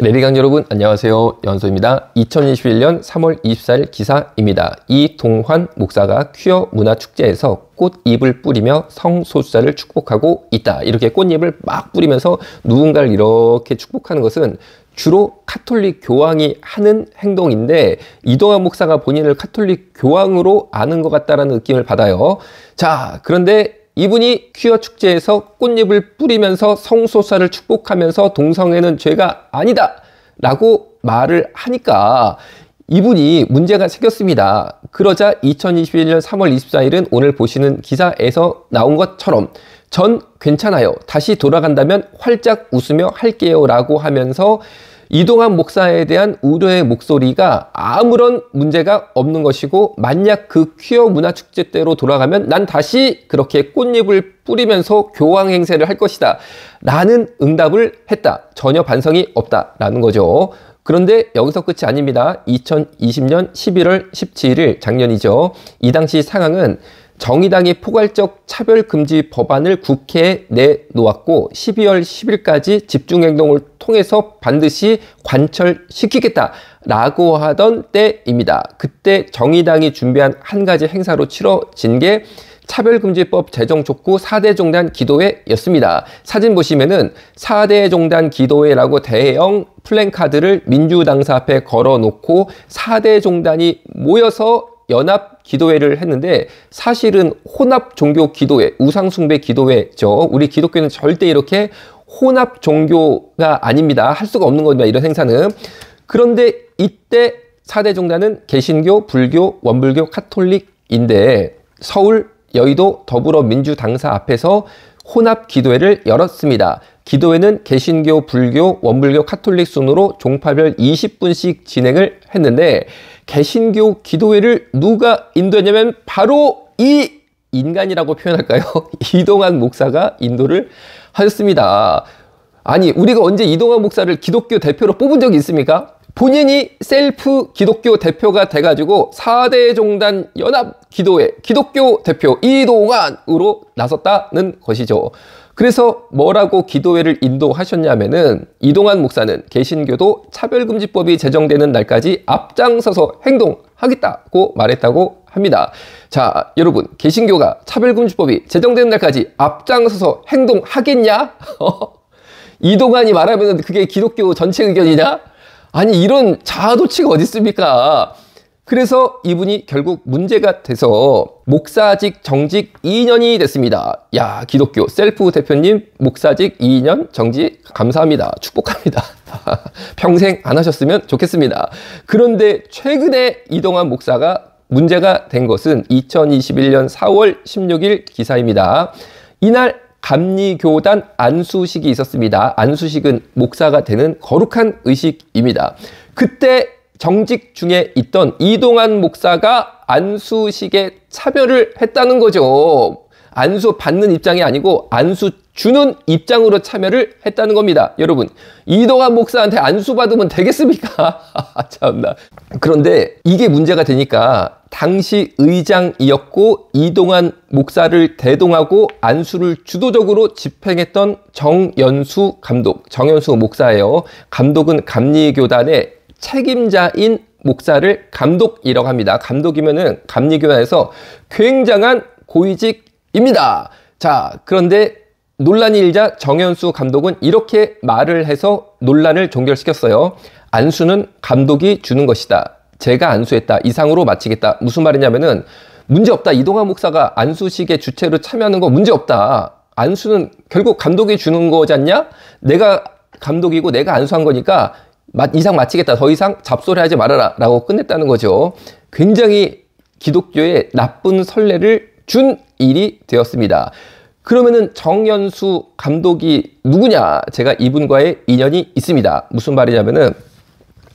레리강 여러분 안녕하세요. 연소입니다. 2021년 3월 24일 기사입니다. 이동환 목사가 퀴어 문화축제에서 꽃잎을 뿌리며 성소수자를 축복하고 있다. 이렇게 꽃잎을 막 뿌리면서 누군가를 이렇게 축복하는 것은 주로 카톨릭 교황이 하는 행동인데 이동환 목사가 본인을 카톨릭 교황으로 아는 것 같다라는 느낌을 받아요. 자, 그런데 이분이 퀴어 축제에서 꽃잎을 뿌리면서 성소수자를 축복하면서 동성애는 죄가 아니다 라고 말을 하니까 이분이 문제가 생겼습니다. 그러자 2021년 3월 24일은 오늘 보시는 기사에서 나온 것처럼 전 괜찮아요. 다시 돌아간다면 활짝 웃으며 할게요 라고 하면서 이동환 목사에 대한 우려의 목소리가 아무런 문제가 없는 것이고, 만약 그 퀴어 문화축제 때로 돌아가면 난 다시 그렇게 꽃잎을 뿌리면서 교황 행세를 할 것이다 라는 응답을 했다. 전혀 반성이 없다 라는 거죠. 그런데 여기서 끝이 아닙니다. 2020년 11월 17일 작년이죠. 이 당시 상황은 정의당이 포괄적 차별금지 법안을 국회에 내놓았고 12월 10일까지 집중행동을 통해서 반드시 관철시키겠다라고 하던 때입니다. 그때 정의당이 준비한 한 가지 행사로 치러진 게 차별금지법 제정 촉구 4대 종단 기도회였습니다. 사진 보시면은 4대 종단 기도회라고 대형 플랜카드를 민주당사 앞에 걸어놓고 4대 종단이 모여서 연합 기도회를 했는데 사실은 혼합 종교 기도회, 우상숭배 기도회죠. 우리 기독교는 절대 이렇게 혼합 종교가 아닙니다. 할 수가 없는 겁니다. 이런 행사는. 그런데 이때 4대 종단은 개신교, 불교, 원불교, 카톨릭인데 서울, 여의도 더불어민주당사 앞에서 혼합 기도회를 열었습니다. 기도회는 개신교, 불교, 원불교, 카톨릭 순으로 종파별 20분씩 진행을 했는데 개신교 기도회를 누가 인도했냐면 바로 이 인간이라고 표현할까요? 이동환 목사가 인도를 하였습니다. 아니, 우리가 언제 이동환 목사를 기독교 대표로 뽑은 적이 있습니까? 본인이 셀프 기독교 대표가 돼가지고 4대 종단 연합 기도회 기독교 대표 이동환으로 나섰다는 것이죠. 그래서 뭐라고 기도회를 인도하셨냐면은 이동환 목사는 개신교도 차별금지법이 제정되는 날까지 앞장서서 행동하겠다고 말했다고 합니다. 자, 여러분, 개신교가 차별금지법이 제정되는 날까지 앞장서서 행동하겠냐? 이동환이 말하면 그게 기독교 전체 의견이냐? 아니, 이런 자아도취가 어디 있습니까? 그래서 이분이 결국 문제가 돼서 목사직 정직 2년이 됐습니다. 야, 기독교 셀프 대표님 목사직 2년 정직 감사합니다. 축복합니다. 평생 안 하셨으면 좋겠습니다. 그런데 최근에 이동환 목사가 문제가 된 것은 2021년 4월 16일 기사입니다. 이날 감리교단 안수식이 있었습니다. 안수식은 목사가 되는 거룩한 의식입니다. 그때 정직 중에 있던 이동환 목사가 안수식에 차별을 했다는 거죠. 안수 받는 입장이 아니고 안수 주는 입장으로 참여를 했다는 겁니다. 여러분, 이동환 목사한테 안수 받으면 되겠습니까? 참나. 그런데 이게 문제가 되니까 당시 의장이었고 이동환 목사를 대동하고 안수를 주도적으로 집행했던 정연수 감독, 정연수 목사예요. 감독은 감리교단의 책임자인 목사를 감독이라고 합니다. 감독이면은 감리교단에서 굉장한 고위직입니다. 자, 그런데 논란이 일자 정연수 감독은 이렇게 말을 해서 논란을 종결시켰어요. 안수는 감독이 주는 것이다. 제가 안수했다. 이상으로 마치겠다. 무슨 말이냐면은 문제없다. 이동환 목사가 안수식의 주체로 참여하는 거 문제없다. 안수는 결국 감독이 주는 거지 않냐? 내가 감독이고 내가 안수한 거니까 이상 마치겠다. 더 이상 잡소리 하지 말아라 라고 끝냈다는 거죠. 굉장히 기독교에 나쁜 선례를 준 일이 되었습니다. 그러면은 정연수 감독이 누구냐? 제가 이분과의 인연이 있습니다. 무슨 말이냐면은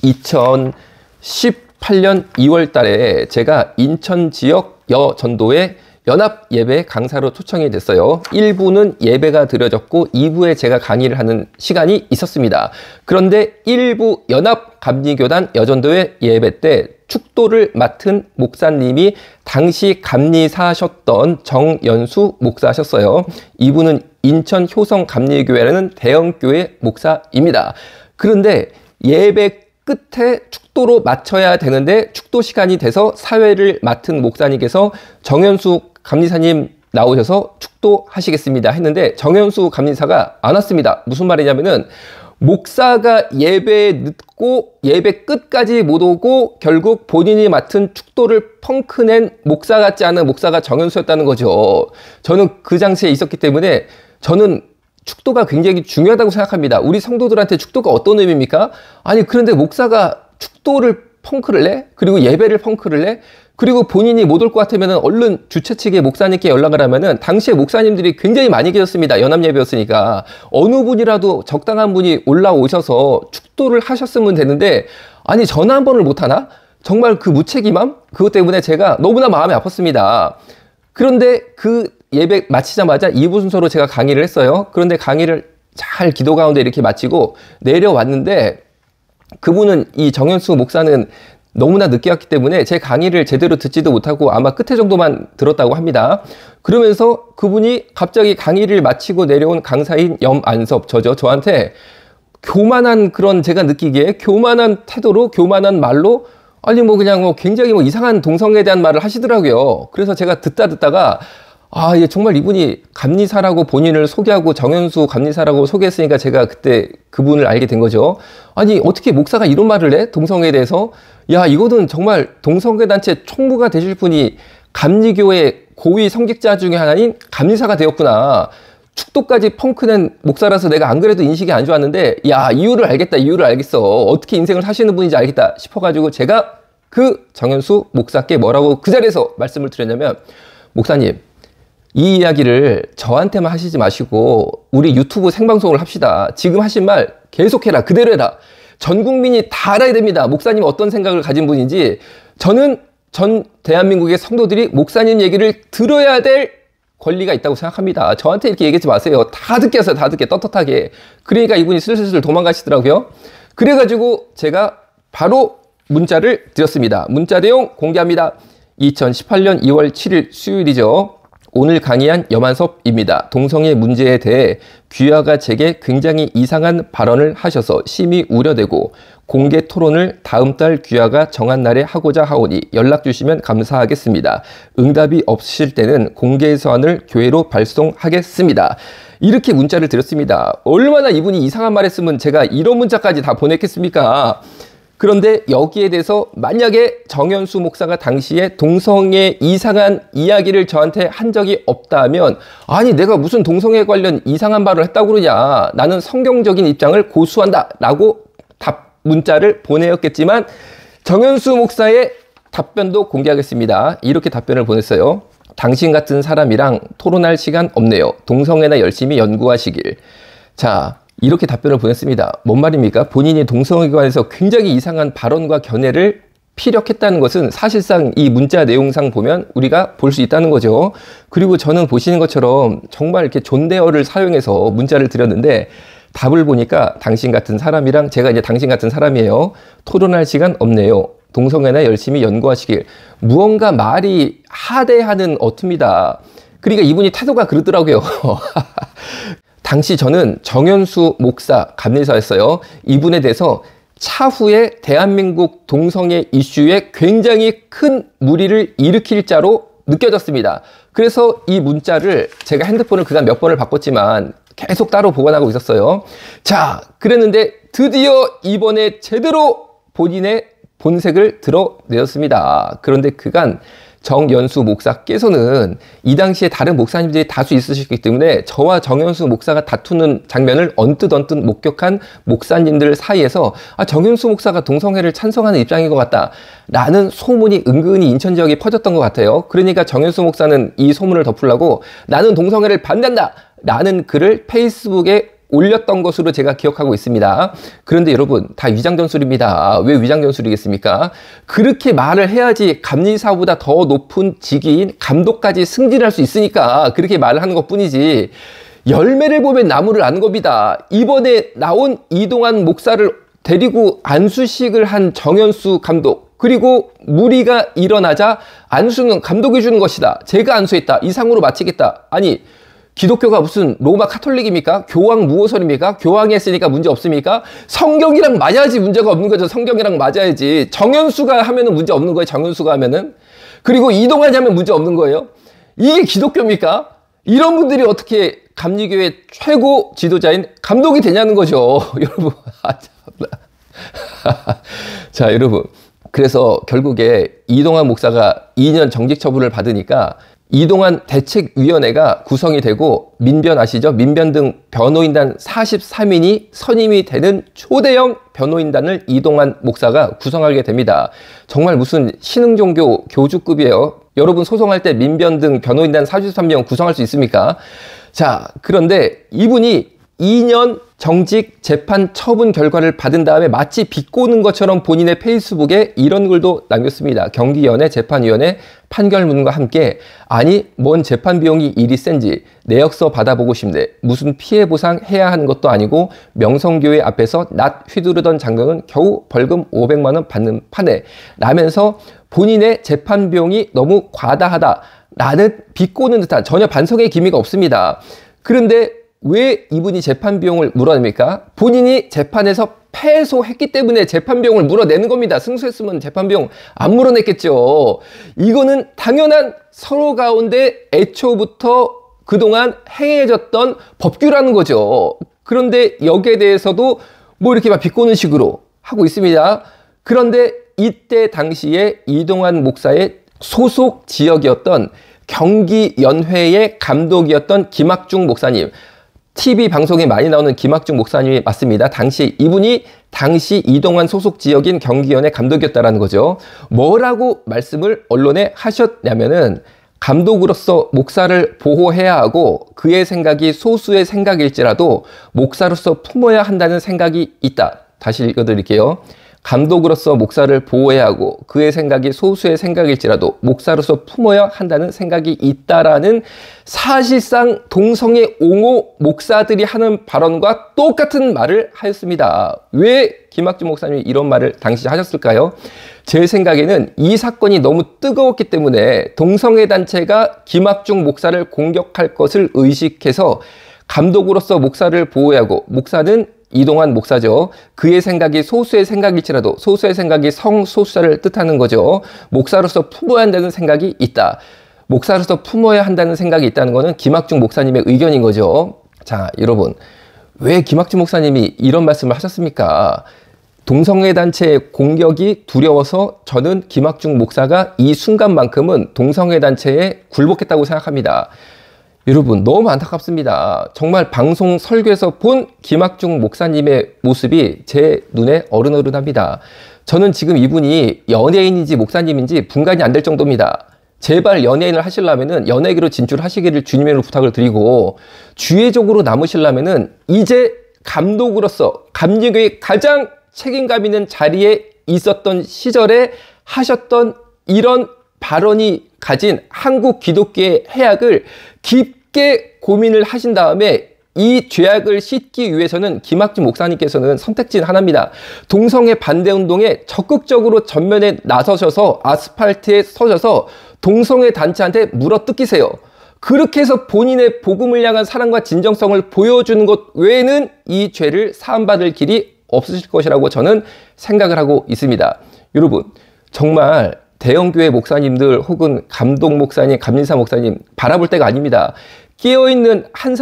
2018년 2월 달에 제가 인천 지역 여전도에 연합 예배 강사로 초청이 됐어요. 1부는 예배가 드려졌고 2부에 제가 강의를 하는 시간이 있었습니다. 그런데 1부 연합 감리교단 여전도회 예배 때 축도를 맡은 목사님이 당시 감리사셨던 정연수 목사셨어요. 이분은 인천 효성 감리교회라는 대형교회 목사입니다. 그런데 예배 끝에 축도로 마쳐야 되는데 축도 시간이 돼서 사회를 맡은 목사님께서 정현수 감리사님 나오셔서 축도하시겠습니다 했는데 정현수 감리사가 안 왔습니다. 무슨 말이냐면은 목사가 예배에 늦고 예배 끝까지 못 오고 결국 본인이 맡은 축도를 펑크낸 목사 같지 않은 목사가 정현수였다는 거죠. 저는 그 장소에 있었기 때문에 저는 축도가 굉장히 중요하다고 생각합니다. 우리 성도들한테 축도가 어떤 의미입니까? 아니 그런데 목사가 축도를 펑크를 내? 그리고 예배를 펑크를 내? 그리고 본인이 못 올 것 같으면 얼른 주최 측의 목사님께 연락을 하면은 당시에 목사님들이 굉장히 많이 계셨습니다. 연합예배였으니까. 어느 분이라도 적당한 분이 올라오셔서 축도를 하셨으면 되는데 아니 전화 한 번을 못 하나? 정말 그 무책임함? 그것 때문에 제가 너무나 마음이 아팠습니다. 그런데 그 예배 마치자마자 2부 순서로 제가 강의를 했어요. 그런데 강의를 잘 기도 가운데 이렇게 마치고 내려왔는데 그분은 이 정현수 목사는 너무나 늦게 왔기 때문에 제 강의를 제대로 듣지도 못하고 아마 끝에 정도만 들었다고 합니다. 그러면서 그분이 갑자기 강의를 마치고 내려온 강사인 염안섭 저한테 교만한 그런 제가 느끼기에 교만한 태도로 교만한 말로 아니 뭐 그냥 뭐 굉장히 뭐 이상한 동성애에 대한 말을 하시더라고요. 그래서 제가 듣다가 아, 예, 정말 이분이 감리사라고 본인을 소개하고 정현수 감리사라고 소개했으니까 제가 그때 그분을 알게 된 거죠. 아니, 어떻게 목사가 이런 말을 해? 동성애에 대해서? 야, 이거는 정말 동성애 단체 총무가 되실 분이 감리교의 고위 성직자 중에 하나인 감리사가 되었구나. 축도까지 펑크낸 목사라서 내가 안 그래도 인식이 안 좋았는데, 야, 이유를 알겠어. 어떻게 인생을 사시는 분인지 알겠다 싶어가지고 제가 그 정현수 목사께 뭐라고 그 자리에서 말씀을 드렸냐면, 목사님, 이 이야기를 저한테만 하시지 마시고 우리 유튜브 생방송을 합시다. 지금 하신 말 계속해라. 그대로 해라. 전 국민이 다 알아야 됩니다. 목사님 어떤 생각을 가진 분인지. 저는 전 대한민국의 성도들이 목사님 얘기를 들어야 될 권리가 있다고 생각합니다. 저한테 이렇게 얘기하지 마세요. 다 듣게 하세요. 다 듣게 떳떳하게. 그러니까 이분이 슬슬 도망가시더라고요. 그래가지고 제가 바로 문자를 드렸습니다. 문자 내용 공개합니다. 2018년 2월 7일 수요일이죠. 오늘 강의한 염안섭입니다. 동성애 문제에 대해 귀하가 제게 굉장히 이상한 발언을 하셔서 심히 우려되고 공개 토론을 다음 달 귀하가 정한 날에 하고자 하오니 연락 주시면 감사하겠습니다. 응답이 없으실 때는 공개 서한을 교회로 발송하겠습니다. 이렇게 문자를 드렸습니다. 얼마나 이분이 이상한 말 했으면 제가 이런 문자까지 다 보냈겠습니까? 그런데 여기에 대해서 만약에 정현수 목사가 당시에 동성애 이상한 이야기를 저한테 한 적이 없다면 아니 내가 무슨 동성애 관련 이상한 말을 했다고 그러냐. 나는 성경적인 입장을 고수한다 라고 문자를 보내었겠지만 정현수 목사의 답변도 공개하겠습니다. 이렇게 답변을 보냈어요. 당신 같은 사람이랑 토론할 시간 없네요. 동성애나 열심히 연구하시길. 자, 이렇게 답변을 보냈습니다. 뭔 말입니까? 본인이 동성애에 관해서 굉장히 이상한 발언과 견해를 피력했다는 것은 사실상 이 문자 내용상 보면 우리가 볼 수 있다는 거죠. 그리고 저는 보시는 것처럼 정말 이렇게 존대어를 사용해서 문자를 드렸는데 답을 보니까 당신 같은 사람이랑 제가 이제 당신 같은 사람이에요. 토론할 시간 없네요. 동성애나 열심히 연구하시길. 무언가 말이 하대하는 어투입니다. 그러니까 이분이 태도가 그렇더라고요. 당시 저는 정현수 목사 감리사였어요. 이분에 대해서 차후에 대한민국 동성애 이슈에 굉장히 큰 무리를 일으킬 자로 느껴졌습니다. 그래서 이 문자를 제가 핸드폰을 그간 몇 번을 바꿨지만 계속 따로 보관하고 있었어요. 자, 그랬는데 드디어 이번에 제대로 본인의 본색을 드러내었습니다. 그런데 그간 정연수 목사께서는 이 당시에 다른 목사님들이 다수 있으셨기 때문에 저와 정연수 목사가 다투는 장면을 언뜻 목격한 목사님들 사이에서 아, 정연수 목사가 동성애를 찬성하는 입장인 것 같다 라는 소문이 은근히 인천 지역에 퍼졌던 것 같아요. 그러니까 정연수 목사는 이 소문을 덮으려고 나는 동성애를 반대한다 라는 글을 페이스북에 올렸던 것으로 제가 기억하고 있습니다. 그런데 여러분 다 위장전술입니다. 왜 위장전술이겠습니까? 그렇게 말을 해야지 감리사보다 더 높은 직위인 감독까지 승진할 수 있으니까 그렇게 말을 하는 것뿐이지 열매를 보면 나무를 아는 겁니다. 이번에 나온 이동환 목사를 데리고 안수식을 한 정현수 감독 그리고 무리가 일어나자 안수는 감독이 주는 것이다. 제가 안수했다. 이상으로 마치겠다. 아니 기독교가 무슨 로마 카톨릭입니까? 교황 무호설입니까? 교황이 했으니까 문제 없습니까? 성경이랑 맞아야지 문제가 없는 거죠. 성경이랑 맞아야지. 정현수가 하면은 문제 없는 거예요. 정현수가 하면은. 그리고 이동환이 하면 문제 없는 거예요. 이게 기독교입니까? 이런 분들이 어떻게 감리교의 최고 지도자인 감독이 되냐는 거죠. 여러분. 자, 여러분. 그래서 결국에 이동환 목사가 2년 정직 처분을 받으니까 이동환 대책위원회가 구성이 되고 민변 아시죠? 민변 등 변호인단 43인이 선임이 되는 초대형 변호인단을 이동환 목사가 구성하게 됩니다. 정말 무슨 신흥종교 교주급이에요. 여러분 소송할 때 민변 등 변호인단 43명 구성할 수 있습니까? 자, 그런데 이분이 2년 정직 재판 처분 결과를 받은 다음에 마치 비꼬는 것처럼 본인의 페이스북에 이런 글도 남겼습니다. 경기연회 재판위원회 판결문과 함께 아니 뭔 재판 비용이 이리 센지 내역서 받아보고 싶네. 무슨 피해 보상 해야 하는 것도 아니고 명성교회 앞에서 낯 휘두르던 장병은 겨우 벌금 500만 원 받는 판에 라면서 본인의 재판 비용이 너무 과다하다 라는 비꼬는 듯한 전혀 반성의 기미가 없습니다. 그런데 왜 이분이 재판 비용을 물어냅니까? 본인이 재판에서 패소했기 때문에 재판 비용을 물어내는 겁니다. 승소했으면 재판 비용 안 물어냈겠죠. 이거는 당연한 서로 가운데 애초부터 그동안 행해졌던 법규라는 거죠. 그런데 여기에 대해서도 뭐 이렇게 막 비꼬는 식으로 하고 있습니다. 그런데 이때 당시에 이동환 목사의 소속 지역이었던 경기연회의 감독이었던 김학중 목사님, TV 방송에 많이 나오는 김학중 목사님이 맞습니다. 이분이 당시 이동환 소속 지역인 경기연회 감독이었다라는 거죠. 뭐라고 말씀을 언론에 하셨냐면은 감독으로서 목사를 보호해야 하고 그의 생각이 소수의 생각일지라도 목사로서 품어야 한다는 생각이 있다. 다시 읽어드릴게요. 감독으로서 목사를 보호해야 하고 그의 생각이 소수의 생각일지라도 목사로서 품어야 한다는 생각이 있다라는 사실상 동성애 옹호 목사들이 하는 발언과 똑같은 말을 하였습니다. 왜 김학중 목사님이 이런 말을 당시 하셨을까요? 제 생각에는 이 사건이 너무 뜨거웠기 때문에 동성애 단체가 김학중 목사를 공격할 것을 의식해서 감독으로서 목사를 보호해야 하고 목사는 이동환 목사죠. 그의 생각이 소수의 생각일지라도 소수의 생각이 성소수자를 뜻하는 거죠. 목사로서 품어야 한다는 생각이 있다. 목사로서 품어야 한다는 생각이 있다는 것은 김학중 목사님의 의견인 거죠. 자, 여러분. 왜 김학중 목사님이 이런 말씀을 하셨습니까? 동성애 단체의 공격이 두려워서 저는 김학중 목사가 이 순간만큼은 동성애 단체에 굴복했다고 생각합니다. 여러분 너무 안타깝습니다. 정말 방송 설교에서 본 김학중 목사님의 모습이 제 눈에 어른어른합니다. 저는 지금 이분이 연예인인지 목사님인지 분간이 안 될 정도입니다. 제발 연예인을 하시려면은 연예계로 진출하시기를 주님으로 부탁을 드리고 주의적으로 남으시려면은 이제 감독으로서 감리교의 가장 책임감 있는 자리에 있었던 시절에 하셨던 이런 발언이 가진 한국 기독교의 해악을 깊게 고민을 하신 다음에 이 죄악을 씻기 위해서는 김학중 목사님께서는 선택지는 하나입니다. 동성애 반대운동에 적극적으로 전면에 나서셔서 아스팔트에 서셔서 동성애 단체한테 물어뜯기세요. 그렇게 해서 본인의 복음을 향한 사랑과 진정성을 보여주는 것 외에는 이 죄를 사함받을 길이 없으실 것이라고 저는 생각을 하고 있습니다. 여러분 정말 대형교회 목사님들 혹은 감독 목사님, 감리사 목사님 바라볼 때가 아닙니다. 깨어있는 한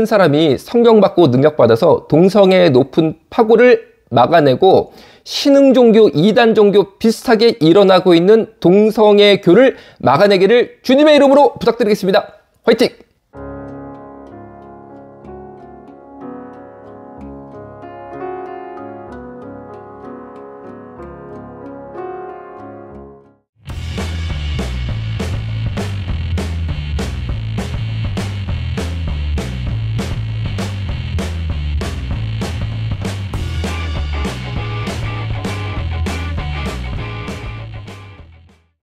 사람이 성경 받고 능력 받아서 동성애의 높은 파고를 막아내고 신흥종교, 이단종교 비슷하게 일어나고 있는 동성애교를 막아내기를 주님의 이름으로 부탁드리겠습니다. 화이팅!